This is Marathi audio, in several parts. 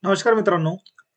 नमस्कार मित्रांनो,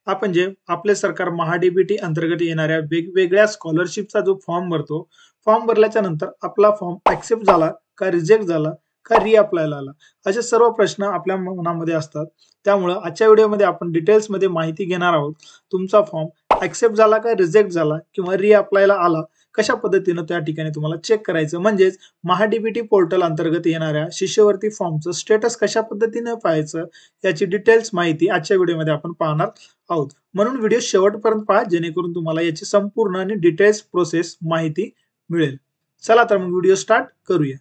आपण जे आपले सरकार महा-डी-बी-टी अंतर्गत येणाऱ्या वेगवेगळ्या स्कॉलरशिपचा जो फॉर्म भरतो, फॉर्म भरल्याच्या नंतर आपला फॉर्म एक्सेप्ट झाला का रिजेक्ट झाला का रिअप्लायला आला, असे सर्व प्रश्न आपल्या मनामध्ये असतात. त्यामुळं आजच्या व्हिडिओमध्ये आपण डिटेल्समध्ये माहिती घेणार आहोत. तुमचा फॉर्म एक्सेप्ट झाला का रिजेक्ट झाला किंवा रिअप्लायला आला, कशा पद्धतीनं त्या ठिकाणी तुम्हाला चेक करायचं, म्हणजेच महा-डी-बी-टी पोर्टल अंतर्गत येणाऱ्या शिष्यवृत्ती फॉर्मचं स्टेटस कशा पद्धतीनं पाहायचं, याची डिटेल्स माहिती आजच्या व्हिडिओमध्ये आपण पाहणार आहोत. म्हणून व्हिडिओ शेवटपर्यंत पहा, जेणेकरून तुम्हाला याची संपूर्ण आणि डिटेल्स प्रोसेस माहिती मिळेल. चला तर मग व्हिडिओ स्टार्ट करूया.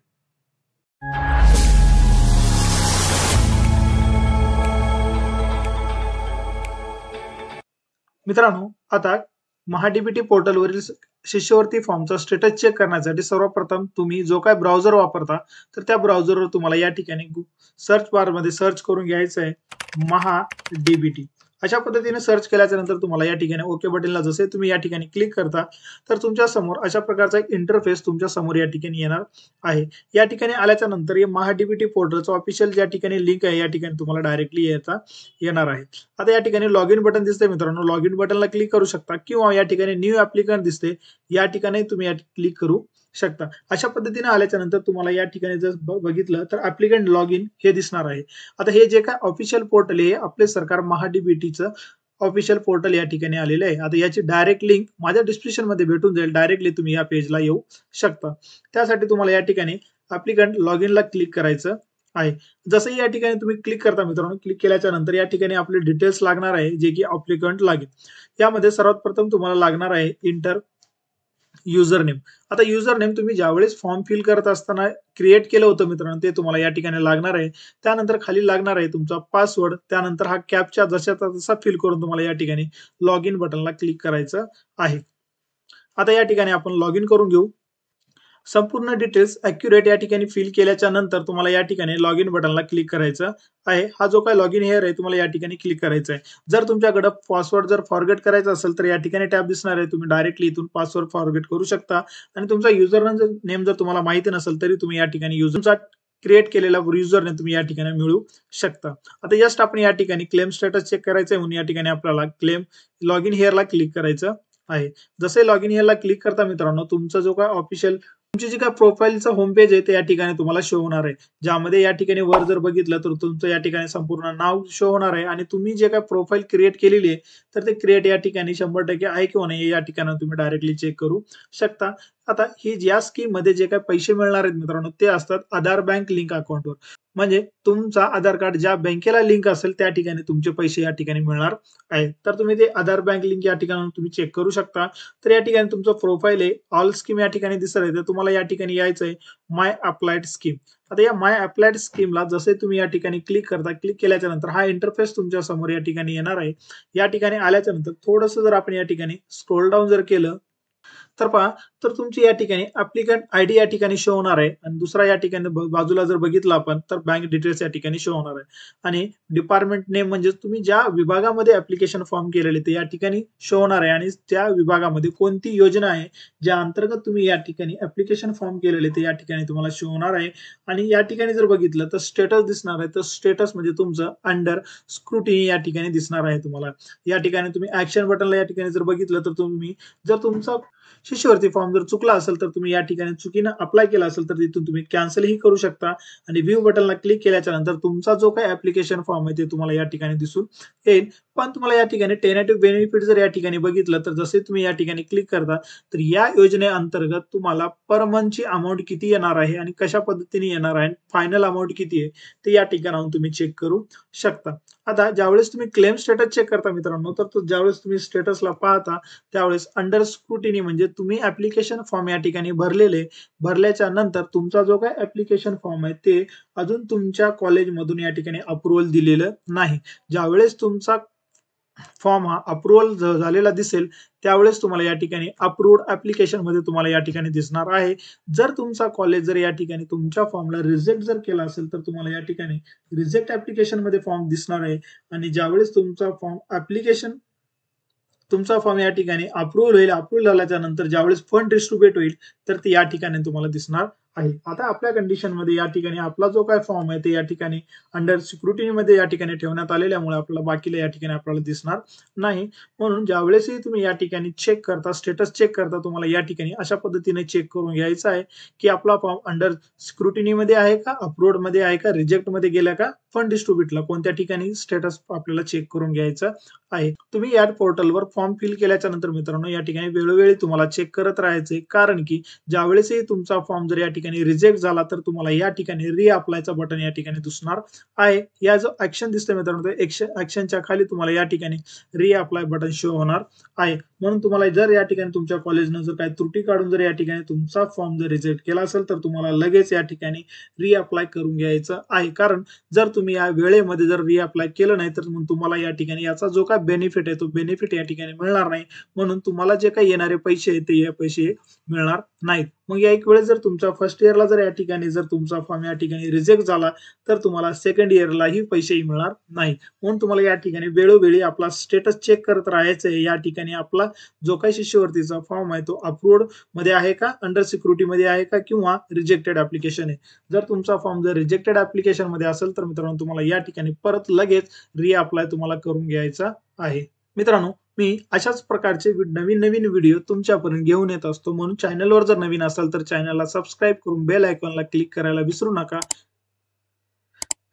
मित्रांनो, आता महा-डी-बी-टी पोर्टलवरील शिष्यवृत्ती फॉर्मचा स्टेटस चेक करण्यासाठी सर्वप्रथम तुम्ही जो काय ब्राउझर वापरता, तर त्या ब्राउझरवर तुम्हाला या ठिकाणी सर्च बारमध्ये सर्च करून घ्यायचं आहे महा-डी-बी-टी. अशा पद्धतीने सर्च केल्याच्या नंतर तुम्हाला या ठिकाणी ओके बटनला जसे तुम्ही या ठिकाणी क्लिक करता, तर तुमच्या समोर अशा प्रकारचा एक इंटरफेस तुमच्या समोर या ठिकाणी येणार आहे. या ठिकाणी आल्याच्या नंतर हे महा-डी-बी-टी पोर्टलचं ऑफिशियल ज्या ठिकाणी लिंक आहे, या ठिकाणी तुम्हाला डायरेक्टली येणार आहे. आता या ठिकाणी लॉग इन बटन दिसते मित्रांनो, लॉग इन बटनला क्लिक करू शकता किंवा या ठिकाणी न्यू ॲप्लिकंट दिसते, या ठिकाणी तुम्ही या क्लिक करू शकता. अशा पद्धतीने आल्याच्या नंतर तुम्हाला या ठिकाणी जर बघितलं तर ॲप्लिकंट लॉग इन हे दिसणार आहे. आता हे जे काय ऑफिशियल पोर्टल आहे, आपले सरकार महा-डी-बी-टीचं ऑफिशियल पोर्टल या ठिकाणी आलेलं आहे. आता याची डायरेक्ट लिंक माझ्या डिस्क्रिप्शन मध्ये भेटून जाईल. डायरेक्टली तुम्ही या पेजला येऊ शकता. त्यासाठी तुम्हाला या ठिकाणी ॲप्लिकंट लॉग इनला क्लिक करायचं आहे. जसं या ठिकाणी तुम्ही क्लिक करता मित्रांनो, क्लिक केल्याच्या नंतर या ठिकाणी आपले डिटेल्स लागणार आहे, जे की ॲप्लिकंट लागेल. यामध्ये सर्वात प्रथम तुम्हाला लागणार आहे इंटर युजर नेम. आता युजर नेम तुम्ही ज्यावेळेस फॉर्म फिल करत असताना क्रिएट केलं होतं मित्रांनो, ते तुम्हाला या ठिकाणी लागणार आहे. त्यानंतर खाली लागणार आहे तुमचा पासवर्ड. त्यानंतर हा कॅप्चा जशाचा तसा फिल करून तुम्हाला या ठिकाणी लॉग इन बटनला क्लिक करायचं आहे. आता या ठिकाणी आपण लॉग इन करून घेऊ. संपूर्ण डिटेल्स ॲक्युरेट या ठिकाणी फिल केल्याच्या नंतर तुम्हाला या ठिकाणी लॉग इन बटनला क्लिक करायचं आहे. हा जो काही लॉग इन हेअर आहे, तुम्हाला या ठिकाणी क्लिक करायचं आहे. जर तुमच्याकडे पासवर्ड जर फॉरगेट करायचा असेल तर या ठिकाणी टॅब दिसणार आहे. तुम्ही डायरेक्टली इथून पासवर्ड फॉरगेट करू शकता आणि तुमचा युजर नेम जर तुम्हाला माहिती नसेल तरी तुम्ही या ठिकाणी युजरचा क्रिएट केलेला युजर नेम तुम्ही या ठिकाणी मिळवू शकता. आता जस्ट आपण या ठिकाणी क्लेम स्टेटस चेक करायचं आहे म्हणून या ठिकाणी आपल्याला क्लेम लॉग इन हेअरला क्लिक करायचं आहे. जसे लॉग इन हेअरला क्लिक करता मित्रांनो, तुमचा जो काय ऑफिशियल तुमची जी काय प्रोफाईलचं होम पेज आहे ते या ठिकाणी तुम्हाला शो होणार आहे. ज्यामध्ये या ठिकाणी वर जर बघितलं तर तुमचं या ठिकाणी संपूर्ण नाव शो होणार आहे आणि तुम्ही जे काय प्रोफाईल क्रिएट केलेली आहे, तर ते क्रिएट या ठिकाणी 100% आहे किंवा नाही या ठिकाणी तुम्ही डायरेक्टली चेक करू शकता. आता ही या स्कीम मध्ये जे काही पैसे मिळणार आहेत मित्रांनो, ते असतात आधार बँक लिंक अकाउंटवर. म्हणजे तुमचा आधार कार्ड ज्या बँकेला लिंक असेल त्या ठिकाणी तुमचे पैसे या ठिकाणी मिळणार आहेत. तर तुम्ही ते आधार बँक लिंक या ठिकाणी तुम्ही चेक करू शकता. तर या ठिकाणी तुमचं प्रोफाईल आहे, ऑल स्कीम या ठिकाणी दिसत आहे. तर तुम्हाला या ठिकाणी यायचं आहे माय अप्लाइड स्कीम. आता या माय अप्लाइड स्कीमला जसे तुम्ही या ठिकाणी क्लिक करता, क्लिक केल्याच्या नंतर हा इंटरफेस तुमच्या समोर या ठिकाणी येणार आहे. या ठिकाणी आल्याच्या नंतर थोडंसं जर आपण या ठिकाणी स्क्रोल डाऊन जर केलं तर पहा, तर तुमची या ठिकाणी ॲप्लिकंट आयडी या ठिकाणी शो होणार आहे आणि दुसरा या ठिकाणी बाजूला जर बघितलं आपण तर बँक डिटेल्स या ठिकाणी शो होणार आहे आणि डिपार्टमेंट नेम म्हणजे तुम्ही ज्या विभागामध्ये ॲप्लिकेशन फॉर्म केलेले ते या ठिकाणी शो होणार आहे आणि त्या विभागामध्ये कोणती योजना आहे ज्या अंतर्गत तुम्ही या ठिकाणी ॲप्लिकेशन फॉर्म केलेले ते या ठिकाणी तुम्हाला शो होणार आहे. आणि या ठिकाणी जर बघितलं तर स्टेटस दिसणार आहे. तर स्टेटस म्हणजे तुमचं अंडर स्क्रुटिनी या ठिकाणी दिसणार आहे तुम्हाला. या ठिकाणी तुम्ही ॲक्शन बटनला या ठिकाणी जर बघितलं तर तुम्ही जर तुमचा शिष्यवृत्ती फॉर्म जर चुकला असेल तर तुम्ही या ठिकाणी चुकीनं अप्लाय केला असेल तर तिथून तुम्ही कॅन्सलही करू शकता आणि व्ह्यू बटनला क्लिक केल्याच्या नंतर तुमचा जो काही ॲप्लिकेशन फॉर्म आहे ते तुम्हाला या ठिकाणी दिसून येईल. पण तुम्हाला या ठिकाणी टेनेटिव्ह बेनिफिट जर या ठिकाणी बघितलं तर जसे तुम्ही या ठिकाणी क्लिक करता तर या योजनेअंतर्गत तुम्हाला पर मंथची अमाऊंट किती येणार आहे आणि कशा पद्धतीने येणार आहे, फायनल अमाऊंट किती आहे ते या ठिकाणाहून तुम्ही चेक करू शकता. आता ज्यावेळेस तुम्ही क्लेम स्टेटस चेक करता मित्रांनो, तर ज्यावेळेस तुम्ही स्टेटसला पाहता त्यावेळेस अंडर स्क्रुटिनी म्हणजे तुम्ही ॲप्लिकेशन फॉर्म या ठिकाणी भरल्याच्या नंतर तुमचा जो काही ॲप्लिकेशन फॉर्म आहे ते अजून तुमच्या कॉलेजमधून या ठिकाणी अप्रुव्हल दिलेलं नाही. ज्यावेळेस तुमचा फॉर्म हा अप्रुव्हल झालेला दिसेल त्यावेळेस तुम्हाला या ठिकाणी अप्रूव्ड ॲप्लिकेशन मध्ये तुम्हाला या ठिकाणी दिसणार आहे. जर तुमचा कॉलेज जर या ठिकाणी तुमच्या फॉर्मला रिजेक्ट जर केला असेल तर तुम्हाला या ठिकाणी रिजेक्ट ॲप्लिकेशन मध्ये फॉर्म दिसणार आहे आणि ज्यावेळेस तुमचा फॉर्म या ठिकाणी अप्रूव्हल होईल, अप्रूव्हल झाल्याच्या नंतर ज्यावेळेस फंड डिस्ट्रीब्यूट होईल तर ते या ठिकाणी तुम्हाला दिसणार आहे. आता आपल्या कंडिशनमध्ये या ठिकाणी आपला जो काय फॉर्म आहे ते या ठिकाणी अंडर सिक्युरिटीमध्ये या ठिकाणी ठेवण्यात आलेल्यामुळे आपल्याला बाकीला या ठिकाणी आपल्याला दिसणार नाही. म्हणून ज्यावेळेसही तुम्ही या ठिकाणी चेक करता, स्टेटस चेक करता, तुम्हाला या ठिकाणी अशा पद्धतीने चेक करून घ्यायचं आहे, की आपला फॉर्म अंडर स्क्रुटिनीमध्ये आहे का, अपलोडमध्ये आहे का, रिजेक्टमध्ये गेला का, फंड डिस्ट्रीब्यूटला कोणत्या ठिकाणी स्टेटस आपल्याला चेक करून घ्यायचं आहे. तुम्ही या पोर्टलवर फॉर्म फिल केल्याच्या नंतर मित्रांनो या ठिकाणी वेळोवेळी तुम्हाला चेक करत राहायचे, कारण की ज्यावेळेसही तुमचा फॉर्म जर या ठिकाणी रिजेक्ट झाला तर तुम्हाला या ठिकाणी रिअप्लायचं बटन या ठिकाणी दिसणार आहे. या जो ऍक्शन दिसतोय मित्रांनो ऍक्शनच्या खाली तुम्हाला या ठिकाणी रिअप्लाय बटन शो होणार आहे. म्हणून तुम्हाला जर या ठिकाणी तुमच्या कॉलेजनं जर काही त्रुटी काढून जर या ठिकाणी तुमचा फॉर्म जर रिजेक्ट केला असेल तर तुम्हाला लगेच या ठिकाणी रिअप्लाय करून घ्यायचं आहे. कारण जर तुम्ही या वेळेमध्ये जर रिअप्लाय केलं नाही तर मग तुम्हाला या ठिकाणी याचा जो काय बेनिफिट आहे तो बेनिफिट या ठिकाणी मिळणार नाही. म्हणून तुम्हाला जे काही येणारे पैसे आहेत ते या पैसे मिळणार नाहीत. मग या एक वेळेस जर तुमच्या फर्स्ट इयरला जर या ठिकाणी जर तुमचा फॉर्म या ठिकाणी रिजेक्ट झाला तर तुम्हाला सेकंड इयरलाही पैसेही मिळणार नाही. म्हणून तुम्हाला या ठिकाणी वेळोवेळी आपला स्टेटस चेक करत राहायचं आहे. या ठिकाणी आपला जो काही शिष्यवृत्तीचा फॉर्म आहे तो अप्रूव्ड मध्ये आहे का, अंडर सिक्युरिटी मध्ये आहे का, किंवा रिजेक्टेड ऍप्लिकेशन आहे. जर तुमचा फॉर्म जर रिजेक्टेड ऍप्लिकेशन मध्ये असेल तर मित्रांनो तुम्हाला या ठिकाणी परत लगेच रिअप्लाय तुम्हाला करून घ्यायचा आहे. मित्रांनो मी अशाच प्रकारचे नवीन नवीन व्हिडिओ तुमच्यापर्यंत घेऊन येत असतो. म्हणून चॅनलवर जर नवीन असाल तर चॅनलला सबस्क्राईब करून बेल आयकॉनला क्लिक करायला विसरू नका.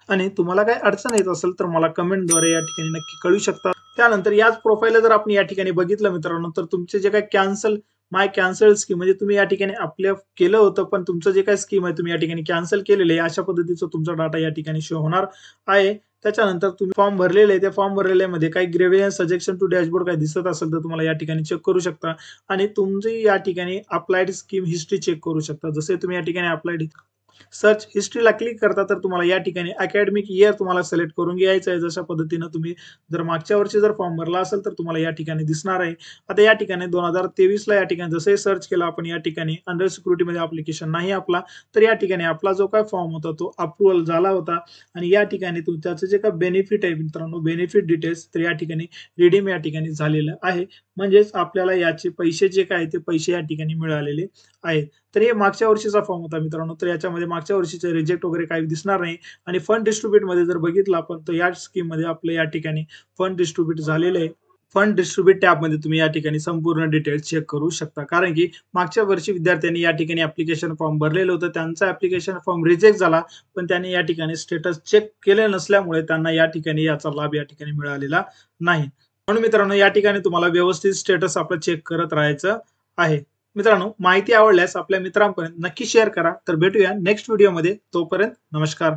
आणि तुम्हाला काही अडचण येत असेल तर मला कमेंटद्वारे या ठिकाणी नक्की कळू शकता. त्यानंतर याच प्रोफाईलला जर आपण या ठिकाणी बघितलं मित्रांनो तर तुमचे जे काही माय कॅन्सल स्कीम म्हणजे तुम्ही या ठिकाणी अप्लाय केलं होतं पण तुमचं जे काही स्कीम आहे तुम्ही या ठिकाणी कॅन्सल केलेलं आहे अशा पद्धतीचा तुमचा डाटा या ठिकाणी शो होणार आहे. त्याच्यानंतर तुम्ही फॉर्म भरलेले आहे त्या फॉर्म भरलेल्यामध्ये काही ग्रेव्हियन्स सजेक्शन टू डॅशबोर्ड काही दिसत असेल तर तुम्हाला या ठिकाणी चेक करू शकता. आणि तुमची या ठिकाणी अप्लाइड स्कीम हिस्ट्री चेक करू शकता. जसे तुम्ही या ठिकाणी अप्लाइड सर्च हिस्ट्रीला क्लिक करता तर तुम्हाला या ठिकाणी अकॅडमिक इयर तुम्हाला सिलेक्ट करून घ्यायचं आहे. जशा पद्धतीनं तुम्ही जर मागच्या वर्षी जर फॉर्म भरला असेल तर तुम्हाला या ठिकाणी दिसणार आहे. आता या ठिकाणी 2023ला या ठिकाणी जसे सर्च केलं आपण या ठिकाणी अंडर सिक्युरिटीमध्ये ऍप्लिकेशन नाही आपला, तर या ठिकाणी आपला जो काय फॉर्म होता तो अप्रुव्हल झाला होता. आणि या ठिकाणी त्याचं जे काय बेनिफिट आहे मित्रांनो, बेनिफिट डिटेल्स तर या ठिकाणी रिडीम या ठिकाणी झालेलं आहे. म्हणजेच आपल्याला याचे पैसे जे काय ते पैसे या ठिकाणी मिळालेले आहेत. तर हे मागच्या वर्षीचा फॉर्म होता मित्रांनो. तर याच्यामध्ये मागच्या वर्षीचे रिजेक्ट वगैरे काही दिसणार नाही. आणि फंड डिस्ट्रीब्यूट मध्ये जर बघितलं आपण तर या स्कीम मध्ये आपलं या ठिकाणी फंड डिस्ट्रीब्यूट झालेलं आहे. फंड डिस्ट्रीब्यूट टॅबमध्ये तुम्ही या ठिकाणी संपूर्ण डिटेल्स चेक करू शकता. कारण की मागच्या वर्षी विद्यार्थ्यांनी या ठिकाणी ऍप्लिकेशन फॉर्म भरलेलं होतं, त्यांचा ऍप्लिकेशन फॉर्म रिजेक्ट झाला पण त्यांनी या ठिकाणी स्टेटस चेक केले नसल्यामुळे त्यांना या ठिकाणी याचा लाभ या ठिकाणी मिळालेला नाही. म्हणून मित्रांनो या ठिकाणी तुम्हाला व्यवस्थित स्टेटस आपलं चेक करत राहायचं आहे. मित्रांनो माहिती आवडल्यास आपल्या मित्रांपर्यंत नक्की शेअर करा. तर भेटूया नेक्स्ट व्हिडिओमध्ये. तोपर्यंत नमस्कार.